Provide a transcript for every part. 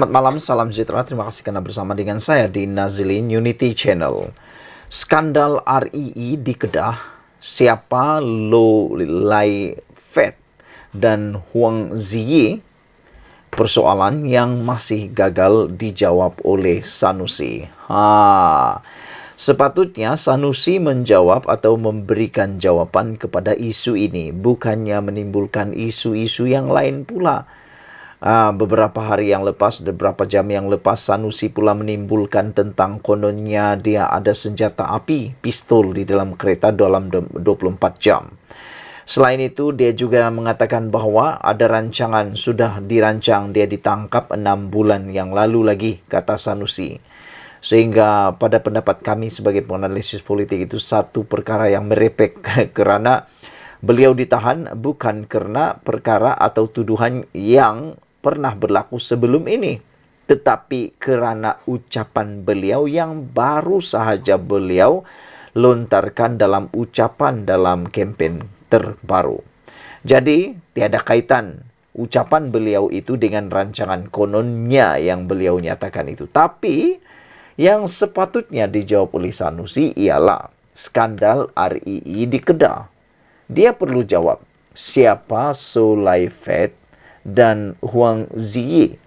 Selamat malam, salam sejahtera. Terima kasih karena bersama dengan saya di Nazilin Unity Channel. Skandal RII di Kedah, siapa Lo Lai Fat dan Huang Ziyi, persoalan yang masih gagal dijawab oleh Sanusi. Sepatutnya Sanusi menjawab atau memberikan jawaban kepada isu ini, bukannya menimbulkan isu-isu yang lain pula. Beberapa hari yang lepas, beberapa jam yang lepas, Sanusi pula menimbulkan tentang kononnya dia ada senjata api, pistol di dalam kereta dalam 24 jam. Selain itu, dia juga mengatakan bahawa ada rancangan, sudah dirancang, dia ditangkap 6 bulan yang lalu lagi, kata Sanusi. Sehingga pada pendapat kami sebagai penganalisis politik itu satu perkara yang merepek kerana beliau ditahan bukan kerana perkara atau tuduhan yang pernah berlaku sebelum ini, tetapi kerana ucapan beliau yang baru sahaja beliau lontarkan dalam ucapan dalam kempen terbaru. Jadi, tiada kaitan ucapan beliau itu dengan rancangan kononnya yang beliau nyatakan itu. Tapi, yang sepatutnya dijawab oleh Sanusi ialah skandal RII di Kedah. Dia perlu jawab, siapa So Lai Fat dan Huang Ziyi?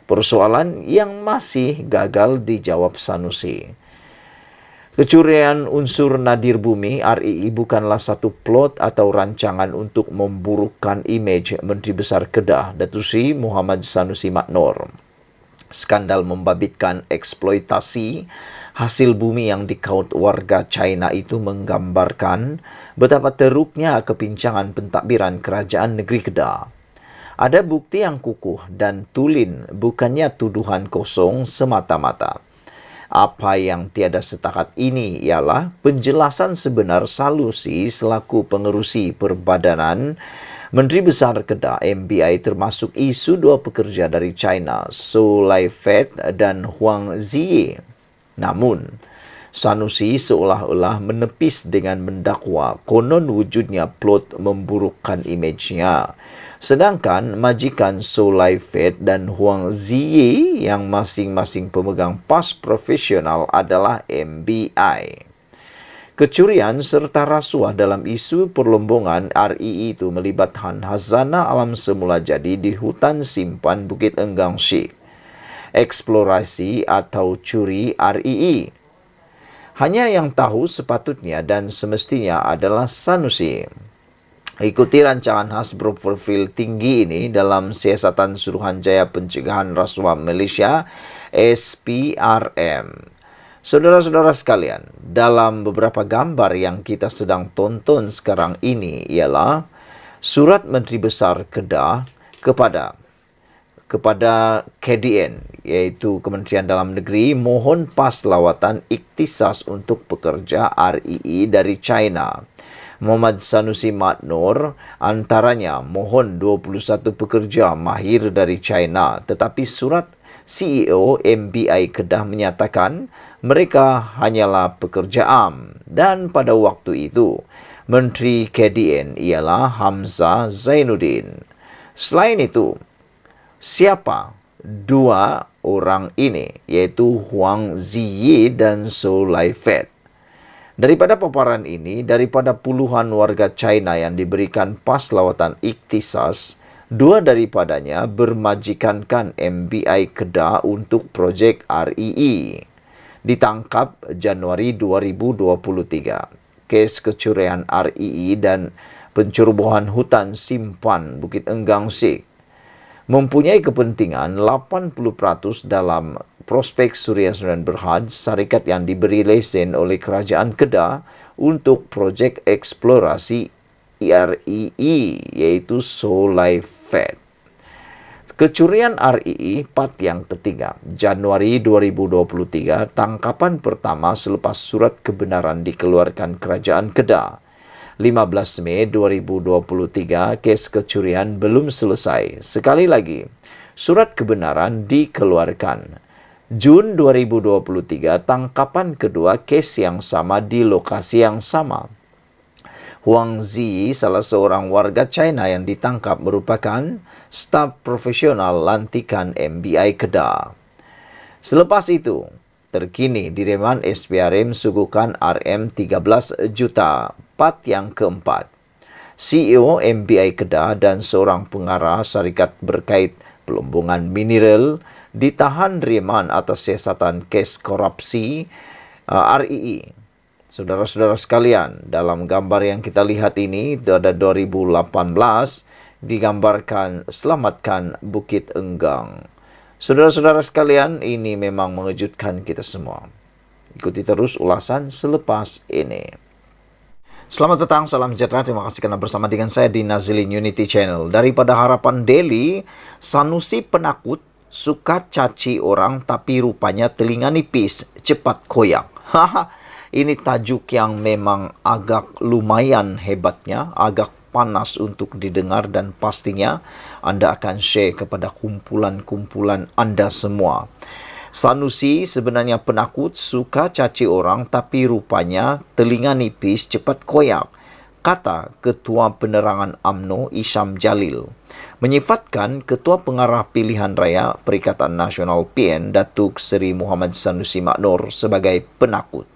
Persoalan yang masih gagal dijawab Sanusi. Kecurian unsur nadir bumi RII bukanlah satu plot atau rancangan untuk memburukkan imej Menteri Besar Kedah, Datuk Seri Muhammad Sanusi Maknor. Skandal membabitkan eksploitasi hasil bumi yang dikaut warga China itu menggambarkan betapa teruknya kepincangan pentadbiran kerajaan negeri Kedah. Ada bukti yang kukuh dan tulen, bukannya tuduhan kosong semata-mata. Apa yang tiada setakat ini ialah penjelasan sebenar Sanusi selaku pengerusi perbadanan Menteri Besar Kedah MBI termasuk isu dua pekerja dari China, So Lai Fat dan Huang Ziyi. Namun, Sanusi seolah-olah menepis dengan mendakwa konon wujudnya plot memburukkan imejnya. Sedangkan majikan So Lai Fat dan Huang Ziyi yang masing-masing pemegang pas profesional adalah MBI. Kecurian serta rasuah dalam isu perlombongan RII itu melibatkan hazana alam semula jadi di hutan simpan Bukit Enggang Syekh. Eksplorasi atau curi RII. Hanya yang tahu sepatutnya dan semestinya adalah Sanusi. Ikuti rancangan khas berprofil tinggi ini dalam Siasatan Suruhanjaya Pencegahan Rasuah Malaysia SPRM. Saudara-saudara sekalian, dalam beberapa gambar yang kita sedang tonton sekarang ini ialah surat Menteri Besar Kedah kepada KDN, iaitu Kementerian Dalam Negeri, mohon pas lawatan ikhtisas untuk pekerja RII dari China. Muhammad Sanusi Maknor antaranya mohon 21 pekerja mahir dari China, tetapi surat CEO MBI Kedah menyatakan mereka hanyalah pekerja am, dan pada waktu itu Menteri KDN ialah Hamzah Zainuddin. Selain itu, siapa dua orang ini, iaitu Huang Ziyi dan So Lai Fat? Daripada paparan ini, daripada puluhan warga China yang diberikan pas lawatan ikhtisas, dua daripadanya bermajikankan MBI Kedah untuk projek RII. Ditangkap Januari 2023. Kes kecurian RII dan pencerobohan hutan simpan Bukit Enggang Syekh mempunyai kepentingan 80% dalam prospek Suria Sudan Berhad, syarikat yang diberi lesen oleh Kerajaan Kedah untuk projek eksplorasi RII, iaitu So Lai Fat. Kecurian RII part yang ketiga, Januari 2023, tangkapan pertama selepas surat kebenaran dikeluarkan Kerajaan Kedah. 15 Mei 2023, kes kecurian belum selesai. Sekali lagi, surat kebenaran dikeluarkan. Jun 2023, tangkapan kedua kes yang sama di lokasi yang sama. Huang Zi, salah seorang warga China yang ditangkap, merupakan staf profesional lantikan MBI Kedah. Selepas itu, terkini direman SPRM suguhkan RM13 juta, part yang keempat. CEO MBI Kedah dan seorang pengarah syarikat berkait pelumbungan mineral ditahan reman atas siasatan kes korupsi RII. Saudara-saudara sekalian, dalam gambar yang kita lihat ini, pada 2018 digambarkan selamatkan Bukit Enggang. Saudara-saudara sekalian, ini memang mengejutkan kita semua. Ikuti terus ulasan selepas ini. Selamat datang, salam sejahtera. Terima kasih kerana bersama dengan saya di Nazilin Unity Channel. Daripada Harapan Daily, Sanusi penakut, suka caci orang tapi rupanya telinga nipis, cepat koyak. Ini tajuk yang memang agak lumayan hebatnya, agak panas untuk didengar, dan pastinya anda akan share kepada kumpulan-kumpulan anda semua. Sanusi sebenarnya penakut, suka caci orang tapi rupanya telinga nipis, cepat koyak, kata Ketua Penerangan UMNO Isham Jalil, menyifatkan Ketua Pengarah Pilihan Raya Perikatan Nasional PN Datuk Seri Muhammad Sanusi Maknor sebagai penakut.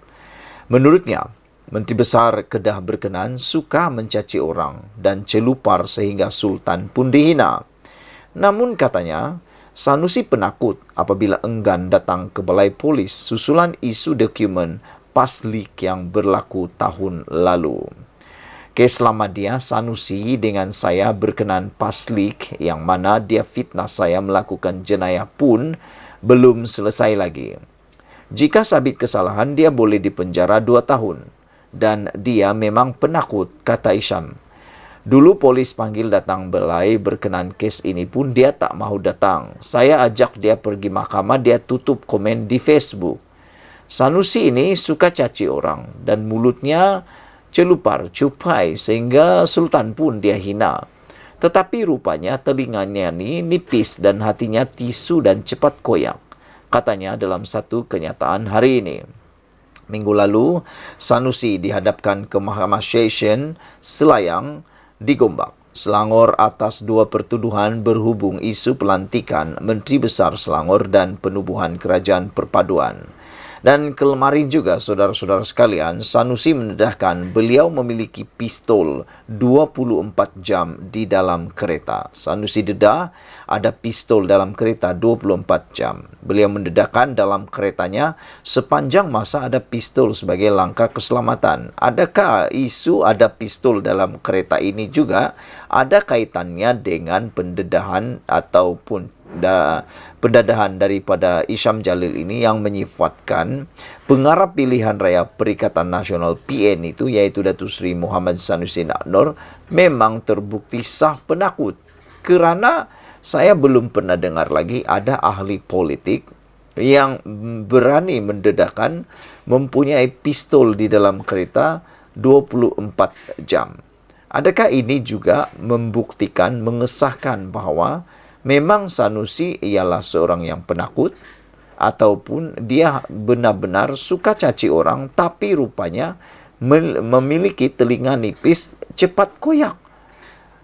Menurutnya, Menteri Besar Kedah berkenan suka mencaci orang dan celupar sehingga Sultan pun dihina. Namun katanya, Sanusi penakut apabila enggan datang ke Balai Polis susulan isu dokumen paslik yang berlaku tahun lalu. Kes lama dia, Sanusi dengan saya berkenan paslik yang mana dia fitnah saya melakukan jenayah pun belum selesai lagi. Jika sabit kesalahan, dia boleh dipenjara 2 tahun. Dan dia memang penakut, kata Isham. Dulu polis panggil datang balai berkenan kes ini pun dia tak mahu datang. Saya ajak dia pergi mahkamah, dia tutup komen di Facebook. Sanusi ini suka caci orang dan mulutnya celupar, cupai sehingga Sultan pun dia hina. Tetapi rupanya telinganya ni nipis dan hatinya tisu dan cepat koyak, katanya dalam satu kenyataan hari ini. Minggu lalu, Sanusi dihadapkan ke Mahkamah Session Selayang di Gombak, Selangor atas 2 pertuduhan berhubung isu pelantikan Menteri Besar Selangor dan penubuhan Kerajaan Perpaduan. Dan kemarin juga, saudara-saudara sekalian, Sanusi mendedahkan beliau memiliki pistol 24 jam di dalam kereta. Sanusi dedah ada pistol dalam kereta 24 jam. Beliau mendedahkan dalam keretanya sepanjang masa ada pistol sebagai langkah keselamatan. Adakah isu ada pistol dalam kereta ini juga ada kaitannya dengan pendedahan ataupun pendedahan daripada Isham Jalil ini yang menyifatkan Pengarah Pilihan Raya Perikatan Nasional PN itu, iaitu Datuk Seri Muhammad Sanusi Maknor, memang terbukti sah penakut. Kerana saya belum pernah dengar lagi ada ahli politik yang berani mendedahkan mempunyai pistol di dalam kereta 24 jam. Adakah ini juga membuktikan, mengesahkan bahawa memang Sanusi ialah seorang yang penakut ataupun dia benar-benar suka caci orang tapi rupanya memiliki telinga nipis, cepat koyak?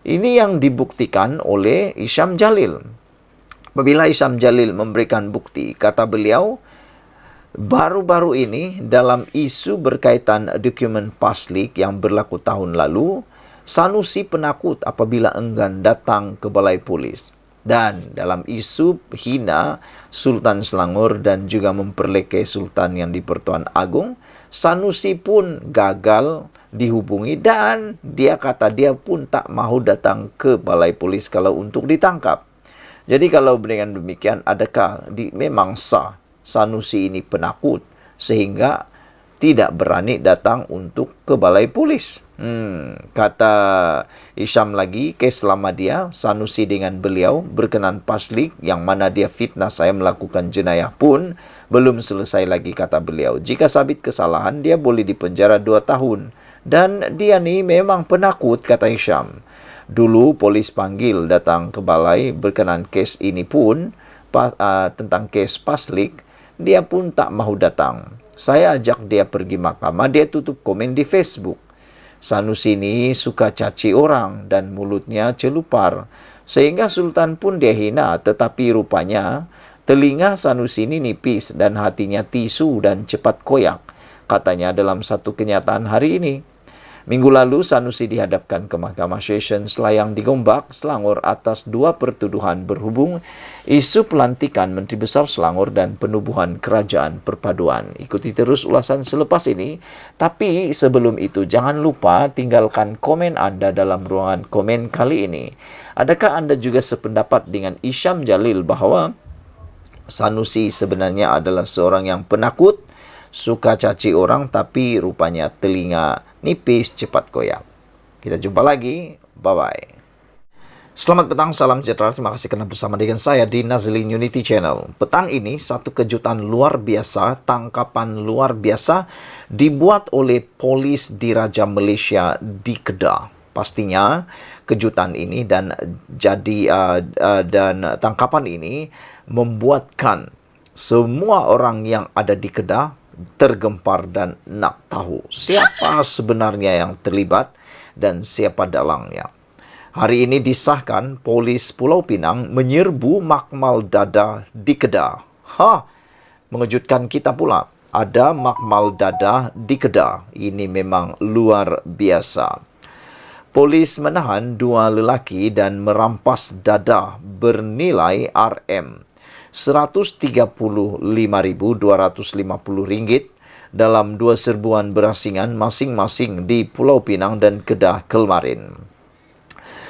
Ini yang dibuktikan oleh Isham Jalil. Apabila Isham Jalil memberikan bukti, kata beliau, baru-baru ini dalam isu berkaitan dokumen paslik yang berlaku tahun lalu, Sanusi penakut apabila enggan datang ke Balai Polis. Dan dalam isu hina Sultan Selangor dan juga memperlekai Sultan yang di Pertuan Agong, Sanusi pun gagal dihubungi dan dia kata dia pun tak mahu datang ke Balai Polis kalau untuk ditangkap. Jadi kalau dengan demikian, adakah memang sah Sanusi ini penakut sehingga tidak berani datang untuk ke Balai Polis? Kata Isham lagi, kes lama dia, Sanusi dengan beliau berkenan paslik yang mana dia fitnah saya melakukan jenayah pun belum selesai lagi, kata beliau. Jika sabit kesalahan, dia boleh dipenjara 2 tahun. Dan dia ni memang penakut, kata Isham. Dulu polis panggil datang ke balai berkenan kes ini pun, tentang kes paslik, dia pun tak mahu datang. Saya ajak dia pergi mahkamah, dia tutup komen di Facebook. Sanusi ini suka caci orang dan mulutnya celupar, sehingga Sultan pun dia hina, tetapi rupanya telinga Sanusi ini nipis dan hatinya tisu dan cepat koyak, katanya dalam satu kenyataan hari ini. Minggu lalu, Sanusi dihadapkan ke Mahkamah Sessions Selayang di Gombak, Selangor atas 2 pertuduhan berhubung isu pelantikan Menteri Besar Selangor dan penubuhan Kerajaan Perpaduan. Ikuti terus ulasan selepas ini, tapi sebelum itu jangan lupa tinggalkan komen Anda dalam ruangan komen kali ini. Adakah Anda juga sependapat dengan Isyam Jalil bahawa Sanusi sebenarnya adalah seorang yang penakut, suka caci orang, tapi rupanya telinga nipis cepat koyak? Kita jumpa lagi. Bye-bye. Selamat petang, salam sejahtera. Terima kasih kerana bersama dengan saya di Nazlin Unity Channel. Petang ini satu kejutan luar biasa, tangkapan luar biasa dibuat oleh polis Diraja Malaysia di Kedah. Pastinya kejutan ini dan tangkapan ini membuatkan semua orang yang ada di Kedah tergempar dan nak tahu siapa sebenarnya yang terlibat dan siapa dalangnya. Hari ini disahkan polis Pulau Pinang menyerbu makmal dadah di Kedah. Mengejutkan kita pula. Ada makmal dadah di Kedah. Ini memang luar biasa. Polis menahan 2 lelaki dan merampas dadah bernilai RM RM135.250 dalam 2 serbuan berasingan masing-masing di Pulau Pinang dan Kedah kemarin.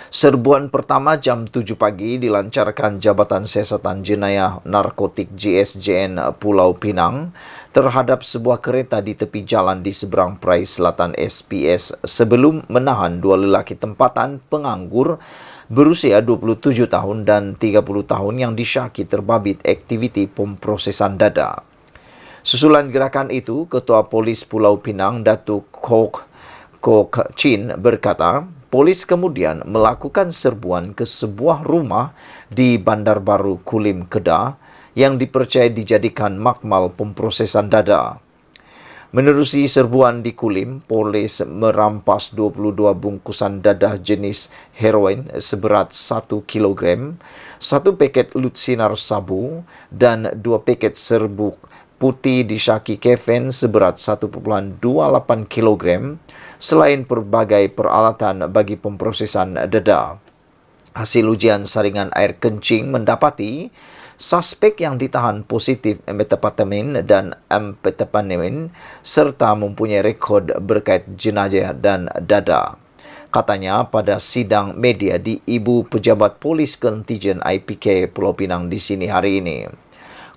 Serbuan pertama jam 7 pagi dilancarkan Jabatan Siasatan Jenayah Narkotik JSJN Pulau Pinang terhadap sebuah kereta di tepi jalan di seberang Perai Selatan SPS sebelum menahan 2 lelaki tempatan penganggur berusia 27 tahun dan 30 tahun yang disyaki terbabit aktiviti pemprosesan dada. Susulan gerakan itu, Ketua Polis Pulau Pinang, Datuk Kok Chin berkata, polis kemudian melakukan serbuan ke sebuah rumah di Bandar Baru Kulim, Kedah yang dipercayai dijadikan makmal pemprosesan dada. Menerusi serbuan di Kulim, polis merampas 22 bungkusan dadah jenis heroin seberat 1 kg, 1 paket lutsinar sabu dan 2 paket serbuk putih disyaki kefen seberat 1,28 kg, selain pelbagai peralatan bagi pemprosesan dadah. Hasil ujian saringan air kencing mendapati suspek yang ditahan positif methamphetamine dan amphetamine serta mempunyai rekod berkait jenayah dan dada. Katanya pada sidang media di Ibu Pejabat Polis Kontijen IPK Pulau Pinang di sini hari ini.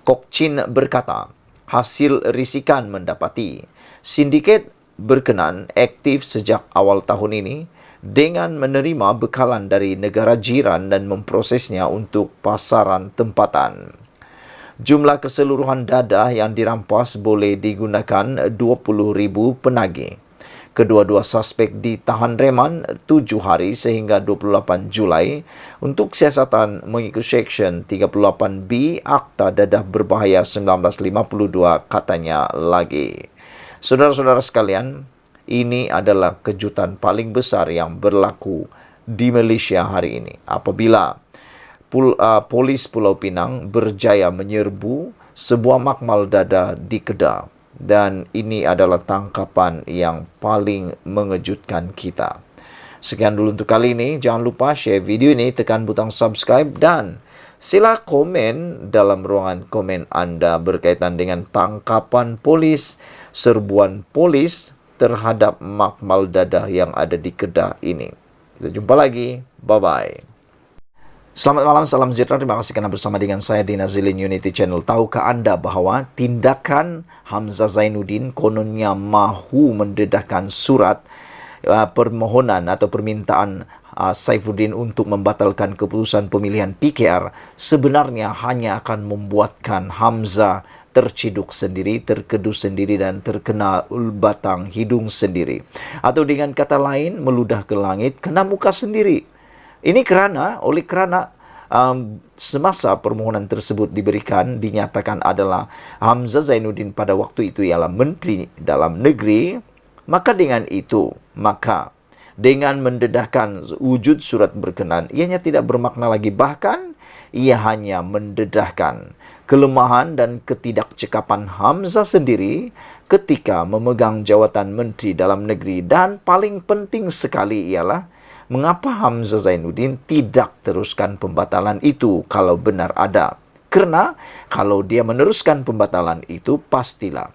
Kok Chin berkata, hasil risikan mendapati sindiket berkenan aktif sejak awal tahun ini dengan menerima bekalan dari negara jiran dan memprosesnya untuk pasaran tempatan. Jumlah keseluruhan dadah yang dirampas boleh digunakan 20,000 penagih. Kedua-dua suspek ditahan reman 7 hari sehingga 28 Julai untuk siasatan mengikut Seksyen 38B Akta Dadah Berbahaya 1952, katanya lagi. Saudara-saudara sekalian, ini adalah kejutan paling besar yang berlaku di Malaysia hari ini. Apabila polis Pulau Pinang berjaya menyerbu sebuah makmal dadah di Kedah. Dan ini adalah tangkapan yang paling mengejutkan kita. Sekian dulu untuk kali ini. Jangan lupa share video ini, tekan butang subscribe dan sila komen dalam ruangan komen Anda berkaitan dengan tangkapan polis, serbuan polis terhadap makmal dadah yang ada di Kedah ini. Kita jumpa lagi. Bye-bye. Selamat malam, salam sejahtera. Terima kasih kerana bersama dengan saya di Nazlin Unity Channel. Tahukah anda bahawa tindakan Hamzah Zainuddin kononnya mahu mendedahkan surat permohonan atau permintaan Saifuddin untuk membatalkan keputusan pemilihan PKR sebenarnya hanya akan membuatkan Hamzah terciduk sendiri, terkedus sendiri dan terkena batang hidung sendiri. Atau dengan kata lain, meludah ke langit, kena muka sendiri. Ini kerana semasa permohonan tersebut diberikan, dinyatakan adalah Hamzah Zainuddin pada waktu itu ialah Menteri Dalam Negeri, Maka dengan mendedahkan wujud surat berkenan, ianya tidak bermakna lagi, bahkan ia hanya mendedahkan kelemahan dan ketidakcekapan Hamzah sendiri ketika memegang jawatan Menteri Dalam Negeri. Dan paling penting sekali ialah mengapa Hamzah Zainuddin tidak teruskan pembatalan itu kalau benar ada. Kerana kalau dia meneruskan pembatalan itu, pastilah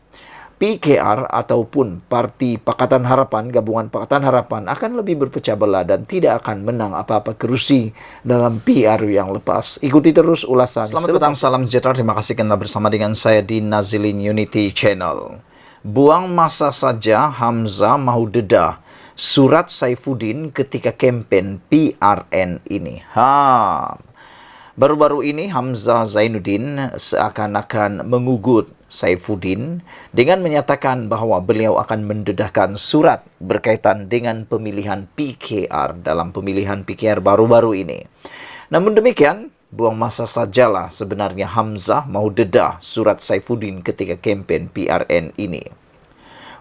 PKR ataupun Parti Pakatan Harapan, Gabungan Pakatan Harapan akan lebih berpecah belah dan tidak akan menang apa-apa kerusi dalam PRU yang lepas. Ikuti terus ulasan. Selamat petang, salam sejahtera. Terima kasih kerana bersama dengan saya di Nazilin Unity Channel. Buang masa saja Hamzah mahu dedah surat Saifuddin ketika kempen PRN ini. Baru-baru ini Hamzah Zainuddin seakan-akan mengugut Saifuddin dengan menyatakan bahawa beliau akan mendedahkan surat berkaitan dengan pemilihan PKR dalam pemilihan PKR baru-baru ini. Namun demikian, buang masa sajalah sebenarnya Hamzah mahu dedah surat Saifuddin ketika kempen PRN ini.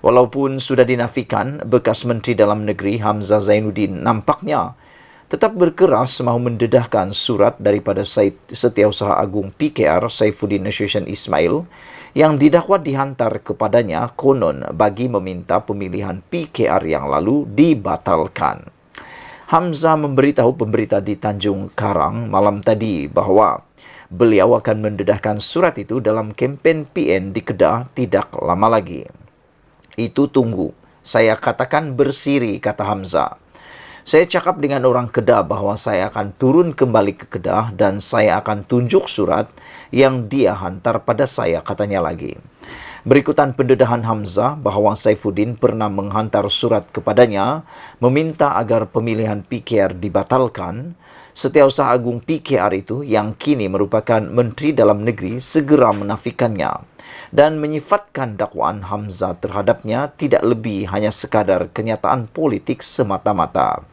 Walaupun sudah dinafikan, bekas Menteri Dalam Negeri Hamzah Zainuddin nampaknya tetap berkeras mahu mendedahkan surat daripada Setiausaha Agung PKR Saifuddin Nasution Ismail yang didakwa dihantar kepadanya konon bagi meminta pemilihan PKR yang lalu dibatalkan. Hamzah memberitahu pemberita di Tanjung Karang malam tadi bahawa beliau akan mendedahkan surat itu dalam kempen PN di Kedah tidak lama lagi. Itu tunggu. Saya katakan bersiri, kata Hamzah. Saya cakap dengan orang Kedah bahawa saya akan turun kembali ke Kedah dan saya akan tunjuk surat yang dia hantar pada saya, katanya lagi. Berikutan pendedahan Hamzah bahawa Saifuddin pernah menghantar surat kepadanya meminta agar pemilihan PKR dibatalkan. Setiausaha Agung PKR itu yang kini merupakan Menteri Dalam Negeri segera menafikannya dan menyifatkan dakwaan Hamzah terhadapnya tidak lebih hanya sekadar kenyataan politik semata-mata.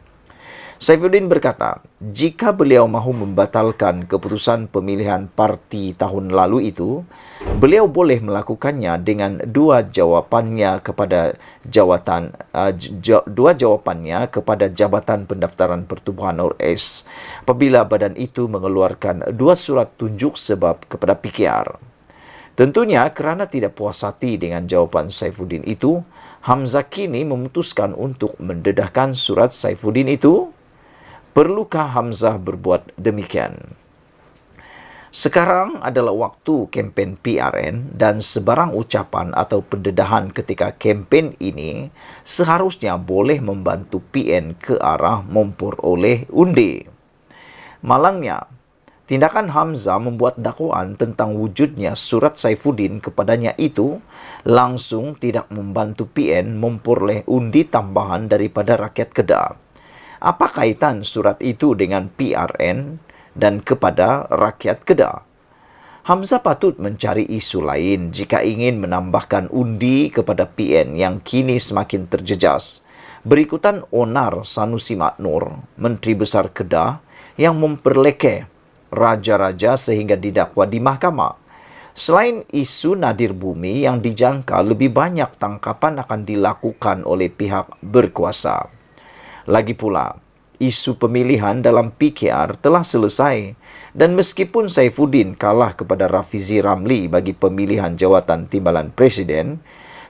Saifuddin berkata, jika beliau mahu membatalkan keputusan pemilihan parti tahun lalu itu, beliau boleh melakukannya dengan dua jawapannya kepada Jabatan Pendaftaran Pertubuhan ORS apabila badan itu mengeluarkan dua surat tunjuk sebab kepada PKR. Tentunya kerana tidak puas hati dengan jawapan Saifuddin itu, Hamzah kini memutuskan untuk mendedahkan surat Saifuddin itu. Perlukah Hamzah berbuat demikian? Sekarang adalah waktu kempen PRN dan sebarang ucapan atau pendedahan ketika kempen ini seharusnya boleh membantu PN ke arah memperoleh undi. Malangnya, tindakan Hamzah membuat dakwaan tentang wujudnya surat Saifuddin kepadanya itu langsung tidak membantu PN memperoleh undi tambahan daripada rakyat Kedah. Apa kaitan surat itu dengan PRN dan kepada rakyat Kedah? Hamzah patut mencari isu lain jika ingin menambahkan undi kepada PN yang kini semakin terjejas. Berikutan onar Sanusi Maknur, Menteri Besar Kedah yang memperlekeh raja-raja sehingga didakwa di mahkamah. Selain isu nadir bumi yang dijangka lebih banyak tangkapan akan dilakukan oleh pihak berkuasa. Lagi pula, isu pemilihan dalam PKR telah selesai dan meskipun Saifuddin kalah kepada Rafizi Ramli bagi pemilihan jawatan timbalan Presiden,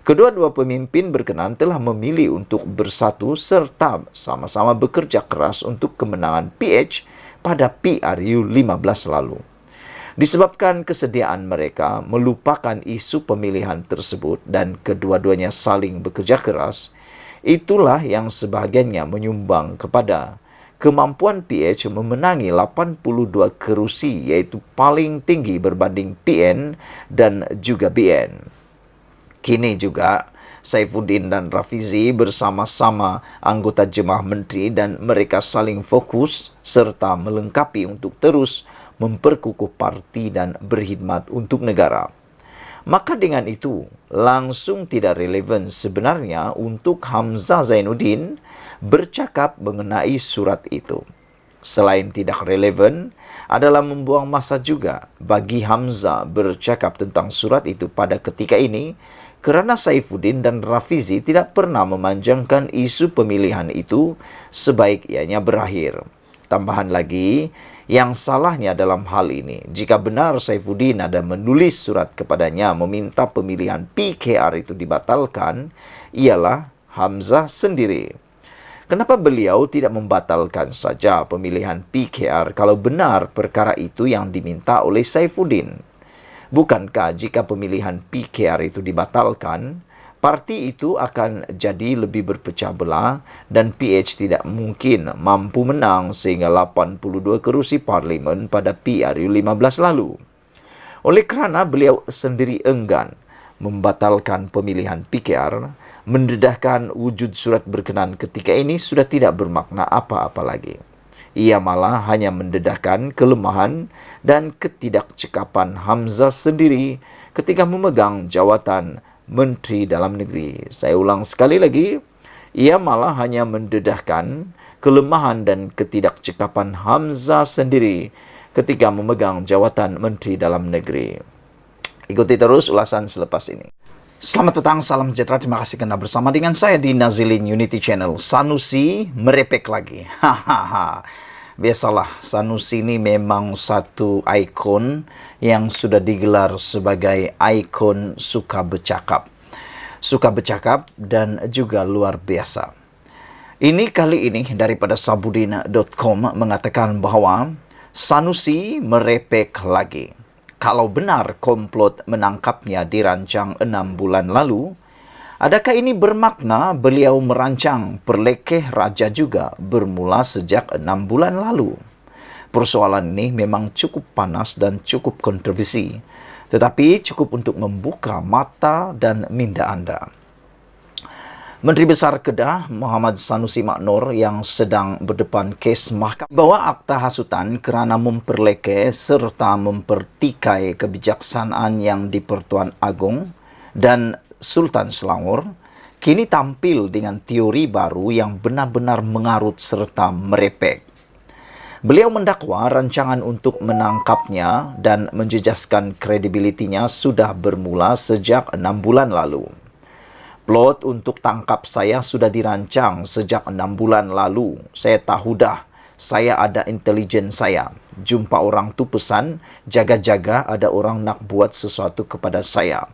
kedua-dua pemimpin berkenan telah memilih untuk bersatu serta sama-sama bekerja keras untuk kemenangan PH pada PRU 15 lalu. Disebabkan kesediaan mereka melupakan isu pemilihan tersebut dan kedua-duanya saling bekerja keras, itulah yang sebahagiannya menyumbang kepada kemampuan PH memenangi 82 kerusi iaitu paling tinggi berbanding PN dan juga BN. Kini juga Saifuddin dan Rafizi bersama-sama anggota Jemaah Menteri dan mereka saling fokus serta melengkapi untuk terus memperkukuh parti dan berkhidmat untuk negara. Maka dengan itu, langsung tidak relevan sebenarnya untuk Hamzah Zainuddin bercakap mengenai surat itu. Selain tidak relevan, adalah membuang masa juga bagi Hamzah bercakap tentang surat itu pada ketika ini kerana Saifuddin dan Rafizi tidak pernah memanjangkan isu pemilihan itu sebaik ianya berakhir. Tambahan lagi, yang salahnya dalam hal ini, jika benar Saifuddin ada menulis surat kepadanya meminta pemilihan PKR itu dibatalkan, ialah Hamzah sendiri. Kenapa beliau tidak membatalkan saja pemilihan PKR kalau benar perkara itu yang diminta oleh Saifuddin? Bukankah jika pemilihan PKR itu dibatalkan, parti itu akan jadi lebih berpecah belah dan PH tidak mungkin mampu menang sehingga 82 kerusi parlimen pada PRU 15 lalu. Oleh kerana beliau sendiri enggan membatalkan pemilihan PKR, mendedahkan wujud surat berkenan ketika ini sudah tidak bermakna apa-apa lagi. Ia malah hanya mendedahkan kelemahan dan ketidakcekapan Hamzah sendiri ketika memegang jawatan Menteri Dalam Negeri. Saya ulang sekali lagi, ia malah hanya mendedahkan kelemahan dan ketidakcekapan Hamzah sendiri ketika memegang jawatan Menteri Dalam Negeri. Ikuti terus ulasan selepas ini. Selamat petang, salam sejahtera. Terima kasih kerana bersama dengan saya di Nazilin Unity Channel. Sanusi merepek lagi. Hahaha. Biasalah, Sanusi ini memang satu ikon yang sudah digelar sebagai ikon suka bercakap. Suka bercakap dan juga luar biasa. Ini kali ini daripada Sabudin.com mengatakan bahawa Sanusi merepek lagi. Kalau benar komplot menangkapnya dirancang 6 bulan lalu, adakah ini bermakna beliau merancang perlekeh raja juga bermula sejak 6 bulan lalu? Persoalan ini memang cukup panas dan cukup kontroversi, tetapi cukup untuk membuka mata dan minda anda. Menteri Besar Kedah Muhammad Sanusi Maknor yang sedang berdepan kes mahkamah bawa akta hasutan kerana memperlekeh serta mempertikai kebijaksanaan yang di-Pertuan Agong dan Sultan Selangor, kini tampil dengan teori baru yang benar-benar mengarut serta merepek. Beliau mendakwa rancangan untuk menangkapnya dan menjejaskan kredibilitinya sudah bermula sejak 6 bulan lalu. Plot untuk tangkap saya sudah dirancang sejak 6 bulan lalu. Saya tahu dah, saya ada intelijen saya. Jumpa orang tu pesan, jaga-jaga ada orang nak buat sesuatu kepada saya.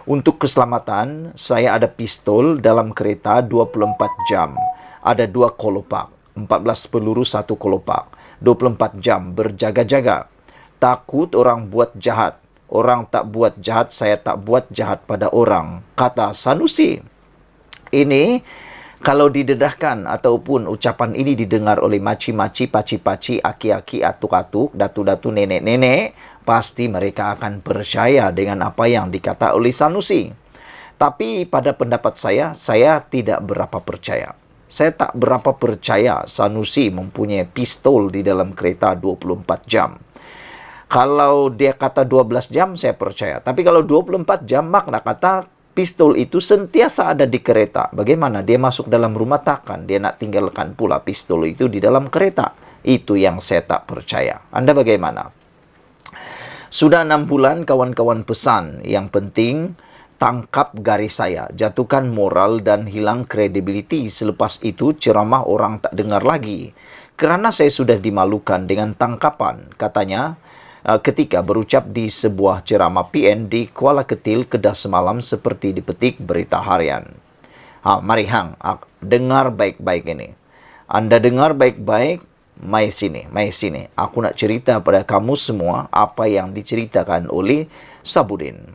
Untuk keselamatan, saya ada pistol dalam kereta 24 jam. Ada 2 kolopak, 14 peluru 1 kolopak. 24 jam berjaga-jaga. Takut orang buat jahat. Orang tak buat jahat, saya tak buat jahat pada orang, kata Sanusi. Ini kalau didedahkan ataupun ucapan ini didengar oleh maci-maci, paci-paci, aki-aki, atuk-atuk, datu-datu, nenek-nenek, pasti mereka akan percaya dengan apa yang dikata oleh Sanusi. Tapi pada pendapat saya tidak berapa percaya. Saya tak berapa percaya Sanusi mempunyai pistol di dalam kereta 24 jam. Kalau dia kata 12 jam, saya percaya. Tapi kalau 24 jam, makna kata pistol itu sentiasa ada di kereta. Bagaimana dia masuk dalam rumah, takkan dia nak tinggalkan pula pistol itu di dalam kereta. Itu yang saya tak percaya. Anda bagaimana? Sudah 6 bulan kawan-kawan pesan. Yang penting, tangkap garis saya. Jatuhkan moral dan hilang kredibiliti. Selepas itu, ceramah orang tak dengar lagi. Kerana saya sudah dimalukan dengan tangkapan, katanya, ketika berucap di sebuah ceramah PN di Kuala Ketil, Kedah semalam seperti dipetik berita harian. Mari hang, dengar baik-baik ini. Anda dengar baik-baik, mai sini. Aku nak cerita pada kamu semua apa yang diceritakan oleh Sabudin.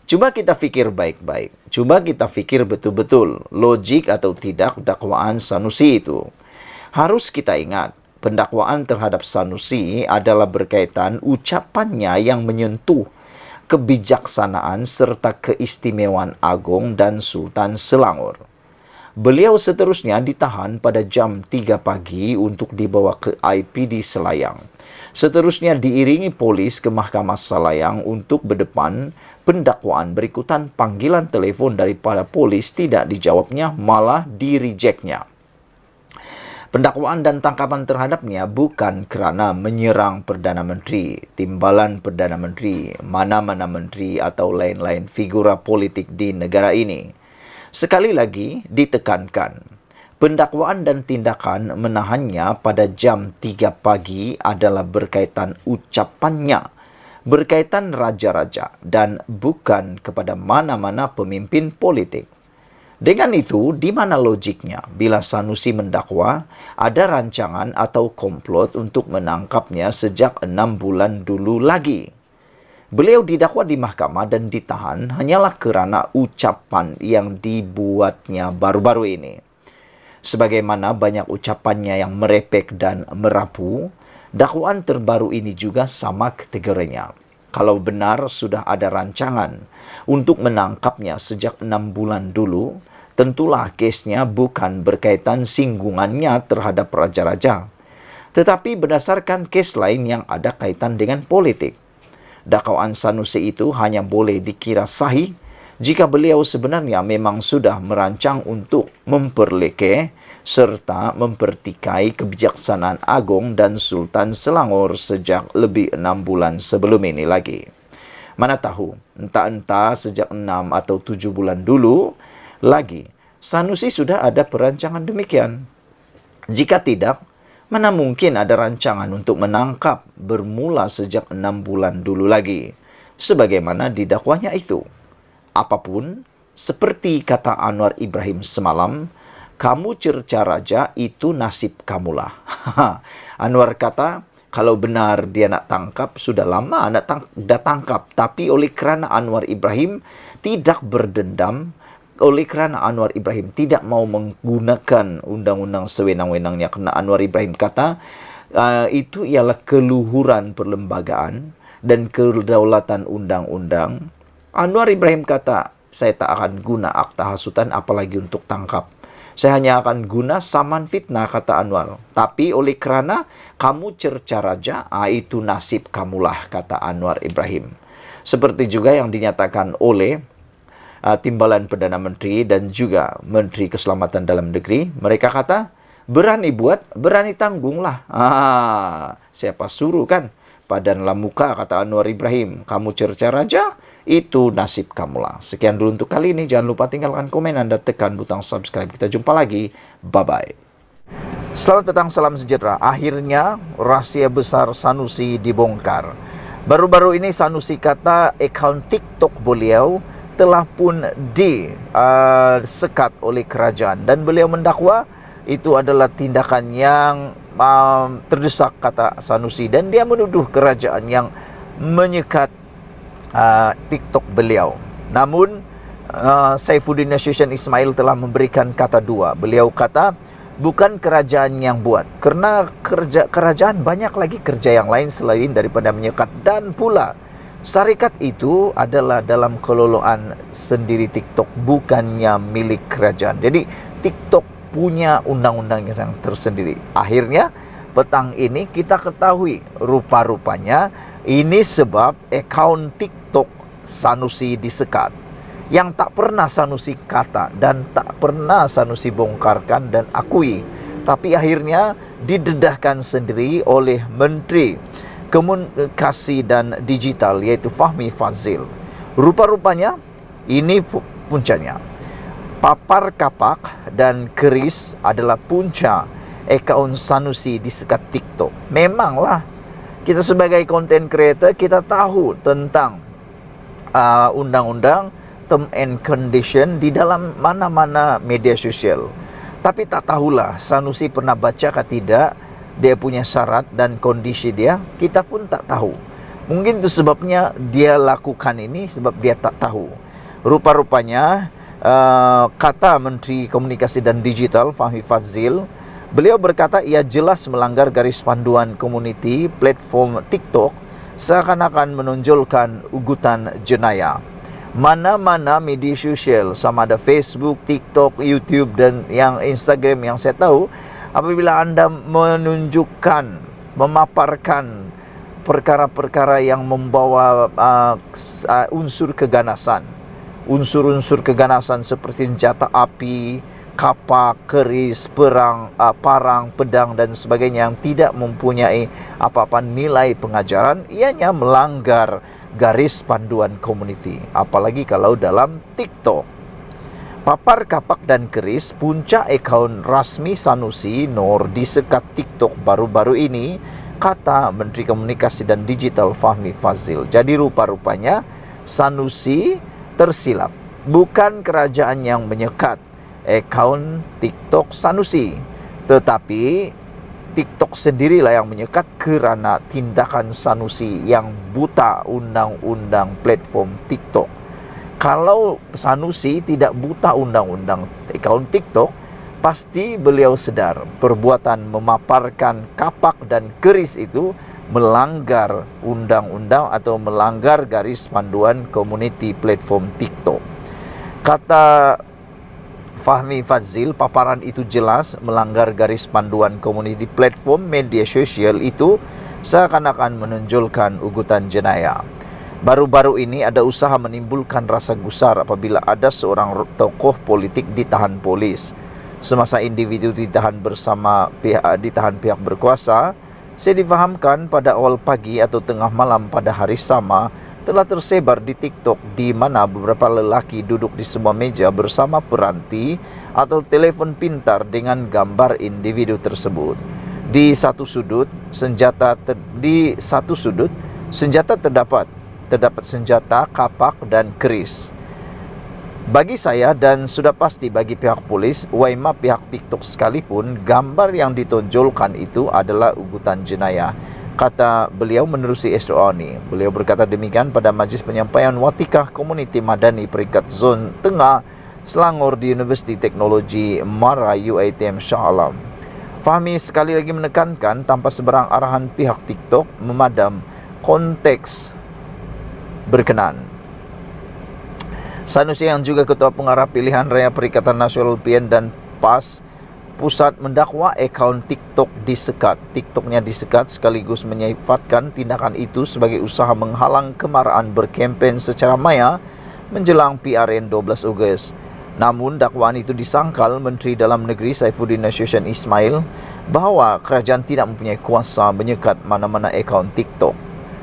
Cuba kita fikir baik-baik. Cuba kita fikir betul-betul logik atau tidak dakwaan Sanusi itu. Harus kita ingat, pendakwaan terhadap Sanusi adalah berkaitan ucapannya yang menyentuh kebijaksanaan serta keistimewaan Agong dan Sultan Selangor. Beliau seterusnya ditahan pada jam 3 pagi untuk dibawa ke IPD Selayang. Seterusnya diiringi polis ke Mahkamah Selayang untuk berdepan pendakwaan. Berikutan panggilan telefon daripada polis tidak dijawabnya, malah direjeknya. Pendakwaan dan tangkapan terhadapnya bukan kerana menyerang Perdana Menteri, timbalan Perdana Menteri, mana-mana menteri atau lain-lain figura politik di negara ini. Sekali lagi ditekankan, pendakwaan dan tindakan menahannya pada jam 3 pagi adalah berkaitan ucapannya, berkaitan raja-raja dan bukan kepada mana-mana pemimpin politik. Dengan itu, di mana logiknya bila Sanusi mendakwa ada rancangan atau komplot untuk menangkapnya sejak 6 bulan dulu lagi? Beliau didakwa di mahkamah dan ditahan hanyalah kerana ucapan yang dibuatnya baru-baru ini. Sebagaimana banyak ucapannya yang merepek dan merapu, dakwaan terbaru ini juga sama kategorinya. Kalau benar sudah ada rancangan untuk menangkapnya sejak 6 bulan dulu, tentulah kesnya bukan berkaitan singgungannya terhadap raja-raja, tetapi berdasarkan kes lain yang ada kaitan dengan politik. Dakwaan Sanusi itu hanya boleh dikira sahih jika beliau sebenarnya memang sudah merancang untuk memperlekeh serta mempertikai kebijaksanaan agung dan Sultan Selangor sejak lebih 6 bulan sebelum ini lagi. Mana tahu, entah-entah sejak 6 atau 7 bulan dulu lagi, Sanusi sudah ada perancangan demikian. Jika tidak, mana mungkin ada rancangan untuk menangkap bermula sejak 6 bulan dulu lagi, sebagaimana didakwanya itu. Apapun, seperti kata Anwar Ibrahim semalam, kamu cerca raja, itu nasib kamulah. Anwar kata, kalau benar dia nak tangkap, sudah lama dah tangkap. Tapi oleh kerana Anwar Ibrahim tidak berdendam, oleh kerana Anwar Ibrahim tidak mau menggunakan undang-undang sewenang-wenangnya, kerana Anwar Ibrahim kata, itu ialah keluhuran perlembagaan dan kedaulatan undang-undang. Anwar Ibrahim kata, saya tak akan guna akta hasutan apalagi untuk tangkap. Saya hanya akan guna saman fitnah, kata Anwar. Tapi oleh kerana kamu cerca raja, itu nasib kamulah, kata Anwar Ibrahim. Seperti juga yang dinyatakan oleh timbalan Perdana Menteri dan juga Menteri Keselamatan Dalam Negeri. Mereka kata, berani buat, berani tanggunglah. Siapa suruh kan? Padanlah muka, kata Anwar Ibrahim. Kamu cerca raja, itu nasib kamulah. Sekian dulu untuk kali ini. Jangan lupa tinggalkan komen dan tekan butang subscribe. Kita jumpa lagi. Bye-bye. Selamat petang, salam sejahtera. Akhirnya, rahasia besar Sanusi dibongkar. Baru-baru ini Sanusi kata akaun TikTok beliau telah pun disekat oleh kerajaan. Dan beliau mendakwa itu adalah tindakan yang terdesak, kata Sanusi. Dan dia menuduh kerajaan yang menyekat TikTok beliau. Namun Saifuddin Nasution Ismail telah memberikan kata dua. Beliau kata bukan kerajaan yang buat, kerana kerajaan banyak lagi kerja yang lain selain daripada menyekat. Dan pula syarikat itu adalah dalam kelolaan sendiri TikTok, bukannya milik kerajaan. Jadi TikTok punya undang-undang yang tersendiri. Akhirnya petang ini kita ketahui rupa-rupanya ini sebab akaun TikTok Sanusi disekat. Yang tak pernah Sanusi kata dan tak pernah Sanusi bongkarkan dan akui. Tapi akhirnya didedahkan sendiri oleh Menteri Komunikasi dan Digital, iaitu Fahmi Fadzil. Rupa-rupanya ini puncanya. Papar kapak dan keris adalah punca akaun Sanusi disekat TikTok. Memanglah, kita sebagai content creator, kita tahu tentang undang-undang term and condition di dalam mana-mana media sosial. Tapi tak tahulah Sanusi pernah baca ke tidak dia punya syarat dan kondisi dia. Kita pun tak tahu. Mungkin itu sebabnya dia lakukan ini, sebab dia tak tahu. Rupa-rupanya kata Menteri Komunikasi dan Digital Fahmi Fadzil, beliau berkata ia jelas melanggar garis panduan komuniti platform TikTok seakan-akan menonjolkan ugutan jenayah. Mana-mana media sosial, sama ada Facebook, TikTok, YouTube dan yang Instagram yang saya tahu, apabila anda menunjukkan, memaparkan perkara-perkara yang membawa unsur keganasan, unsur-unsur keganasan seperti senjata api, kapak, keris, parang, pedang dan sebagainya yang tidak mempunyai apa-apa nilai pengajaran, ianya melanggar garis panduan komuniti. Apalagi kalau dalam TikTok. Papar kapak dan keris, puncak akaun rasmi Sanusi Nor disekat TikTok baru-baru ini, kata Menteri Komunikasi dan Digital Fahmi Fadzil. Jadi rupa-rupanya Sanusi tersilap. Bukan kerajaan yang menyekat akaun TikTok Sanusi, tetapi TikTok sendirilah yang menyekat kerana tindakan Sanusi yang buta undang-undang platform TikTok. Kalau Sanusi tidak buta undang-undang akaun TikTok, pasti beliau sedar perbuatan memaparkan kapak dan keris itu melanggar undang-undang atau melanggar garis panduan komuniti platform TikTok. Kata Fahmi Fadzil, paparan itu jelas melanggar garis panduan komuniti platform media sosial itu seakan-akan menonjolkan ugutan jenayah. Baru-baru ini ada usaha menimbulkan rasa gusar apabila ada seorang tokoh politik ditahan polis. Semasa individu ditahan pihak berkuasa, saya difahamkan pada awal pagi atau tengah malam pada hari sama telah tersebar di TikTok di mana beberapa lelaki duduk di sebuah meja bersama peranti atau telefon pintar dengan gambar individu tersebut. Di satu sudut senjata terdapat senjata, kapak dan keris. Bagi saya dan sudah pasti bagi pihak polis, waima pihak TikTok sekalipun, gambar yang ditonjolkan itu adalah ugutan jenayah, kata beliau menerusi SDO ini. Beliau berkata demikian pada Majlis Penyampaian Watikah Komuniti Madani peringkat Zon Tengah Selangor di Universiti Teknologi MARA UiTM Shah Alam. Fahmi sekali lagi menekankan tanpa sebarang arahan pihak TikTok memadam konteks berkenan. Sanusi yang juga Ketua Pengarah Pilihan Raya Perikatan Nasional PN dan PAS Pusat mendakwa akaun TikTok disekat. TikToknya disekat sekaligus menyifatkan tindakan itu sebagai usaha menghalang kemarahan berkempen secara maya menjelang PRN 12 Ogos. Namun dakwaan itu disangkal Menteri Dalam Negeri Saifuddin Nasution Ismail bahawa kerajaan tidak mempunyai kuasa menyekat mana-mana akaun TikTok.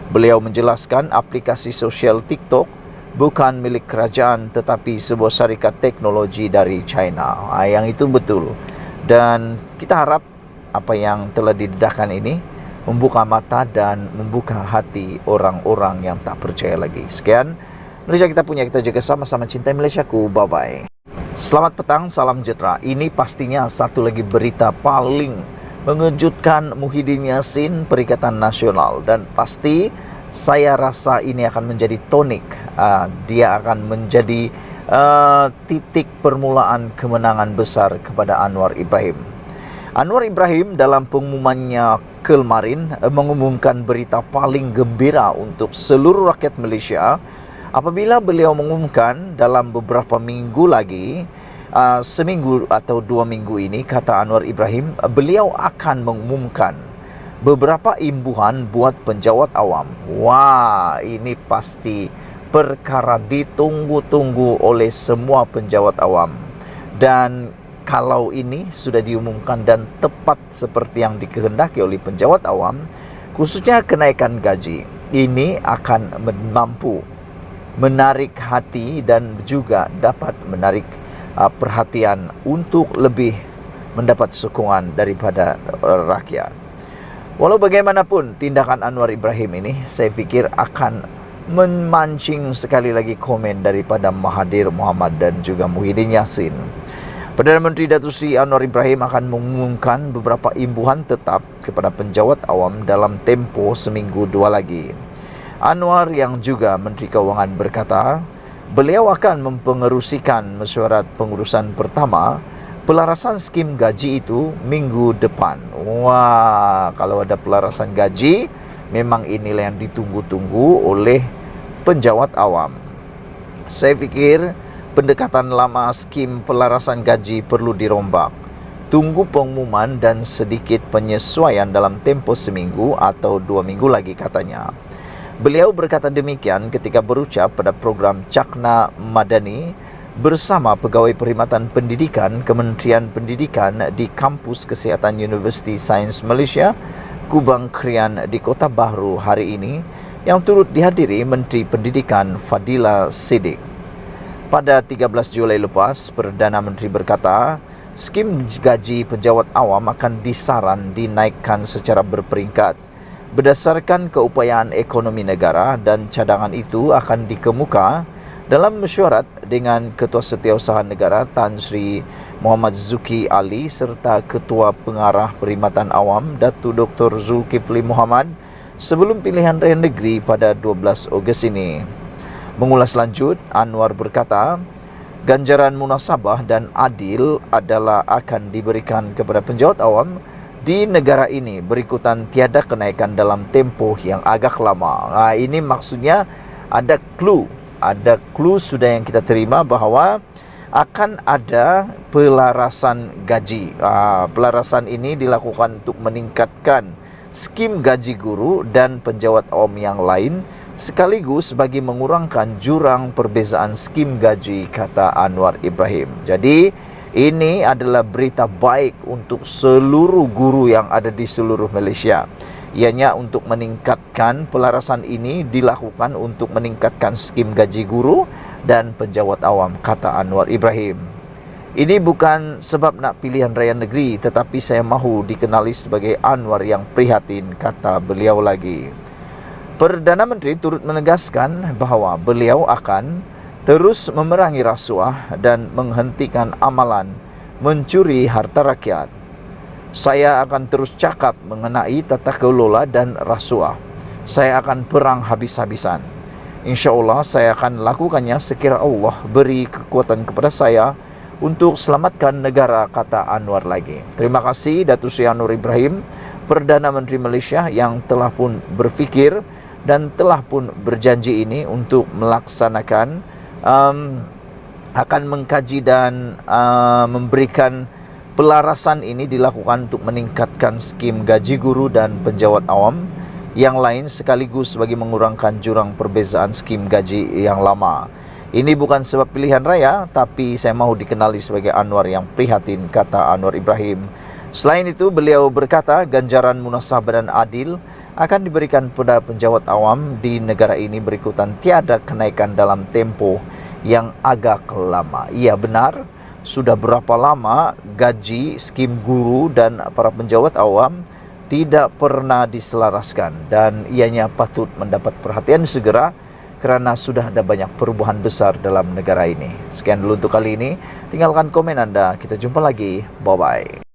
Beliau menjelaskan aplikasi sosial TikTok bukan milik kerajaan tetapi sebuah syarikat teknologi dari China. Yang itu betul. Dan kita harap apa yang telah didedahkan ini membuka mata dan membuka hati orang-orang yang tak percaya lagi. Sekian, Malaysia kita punya, kita jaga sama-sama, cintai Malaysiaku. Bye-bye. Selamat petang, salam sejahtera. Ini pastinya satu lagi berita paling mengejutkan Muhyiddin Yassin Perikatan Nasional, dan pasti saya rasa ini akan menjadi tonik. Dia akan menjadi titik permulaan kemenangan besar kepada Anwar Ibrahim. Anwar Ibrahim dalam pengumumannya kemarin mengumumkan berita paling gembira untuk seluruh rakyat Malaysia apabila beliau mengumumkan dalam beberapa minggu lagi, seminggu atau 2 minggu ini, kata Anwar Ibrahim, beliau akan mengumumkan beberapa imbuhan buat penjawat awam. Wah, ini pasti perkara ditunggu-tunggu oleh semua penjawat awam. Dan kalau ini sudah diumumkan dan tepat seperti yang dikehendaki oleh penjawat awam, khususnya kenaikan gaji, ini akan mampu menarik hati dan juga dapat menarik perhatian untuk lebih mendapat sokongan daripada rakyat. Walau bagaimanapun tindakan Anwar Ibrahim ini, saya fikir akan memancing sekali lagi komen daripada Mahathir Mohamad dan juga Muhyiddin Yassin. Perdana Menteri Datuk Seri Anwar Ibrahim akan mengumumkan beberapa imbuhan tetap kepada penjawat awam dalam tempoh seminggu 2 lagi. Anwar yang juga Menteri Keuangan berkata, beliau akan mempengerusikan mesyuarat pengurusan pertama pelarasan skim gaji itu minggu depan. Wah, kalau ada pelarasan gaji, memang inilah yang ditunggu-tunggu oleh penjawat awam. Saya fikir pendekatan lama skim pelarasan gaji perlu dirombak. Tunggu pengumuman dan sedikit penyesuaian dalam tempoh seminggu atau 2 minggu lagi, katanya. Beliau berkata demikian ketika berucap pada program Cakna Madani bersama Pegawai Perkhidmatan Pendidikan Kementerian Pendidikan di Kampus Kesihatan Universiti Sains Malaysia, Kubang Krian di Kota Bahru hari ini, yang turut dihadiri Menteri Pendidikan Fadila Siddiq. Pada 13 Julai lepas, Perdana Menteri berkata, skim gaji penjawat awam akan disaran dinaikkan secara berperingkat berdasarkan keupayaan ekonomi negara, dan cadangan itu akan dikemuka dalam mesyuarat dengan Ketua Setiausaha Negara Tan Sri Muhammad Zuki Ali serta Ketua Pengarah Perkhidmatan Awam Datuk Dr. Zulkifli Muhammad sebelum pilihan raya negeri pada 12 Ogos ini. Mengulas lanjut, Anwar berkata, ganjaran munasabah dan adil adalah akan diberikan kepada penjawat awam di negara ini berikutan tiada kenaikan dalam tempoh yang agak lama. Ini maksudnya ada clue sudah yang kita terima bahawa akan ada pelarasan gaji. Pelarasan ini dilakukan untuk meningkatkan skim gaji guru dan penjawat awam yang lain, sekaligus bagi mengurangkan jurang perbezaan skim gaji, kata Anwar Ibrahim. Jadi ini adalah berita baik untuk seluruh guru yang ada di seluruh Malaysia. Ianya untuk meningkatkan pelarasan ini dilakukan untuk meningkatkan skim gaji guru dan penjawat awam, kata Anwar Ibrahim. Ini bukan sebab nak pilihan raya negeri, tetapi saya mahu dikenali sebagai Anwar yang prihatin, kata beliau lagi. Perdana Menteri turut menegaskan bahawa beliau akan terus memerangi rasuah dan menghentikan amalan mencuri harta rakyat. Saya akan terus cakap mengenai tata kelola dan rasuah. Saya akan perang habis-habisan. InsyaAllah saya akan lakukannya sekira Allah beri kekuatan kepada saya untuk selamatkan negara, kata Anwar lagi. Terima kasih Datuk Seri Anwar Ibrahim, Perdana Menteri Malaysia, yang telah pun berfikir dan telah pun berjanji ini untuk melaksanakan, akan mengkaji dan memberikan pelarasan ini dilakukan untuk meningkatkan skim gaji guru dan penjawat awam yang lain, sekaligus bagi mengurangkan jurang perbezaan skim gaji yang lama. Ini bukan sebab pilihan raya, tapi saya mahu dikenali sebagai Anwar yang prihatin, kata Anwar Ibrahim. Selain itu, beliau berkata ganjaran munasabah dan adil akan diberikan kepada penjawat awam di negara ini berikutan tiada kenaikan dalam tempoh yang agak lama. Ya, benar, sudah berapa lama gaji skim guru dan para penjawat awam tidak pernah diselaraskan, dan ianya patut mendapat perhatian segera kerana sudah ada banyak perubahan besar dalam negara ini. Sekian dulu untuk kali ini. Tinggalkan komen anda. Kita jumpa lagi. Bye-bye.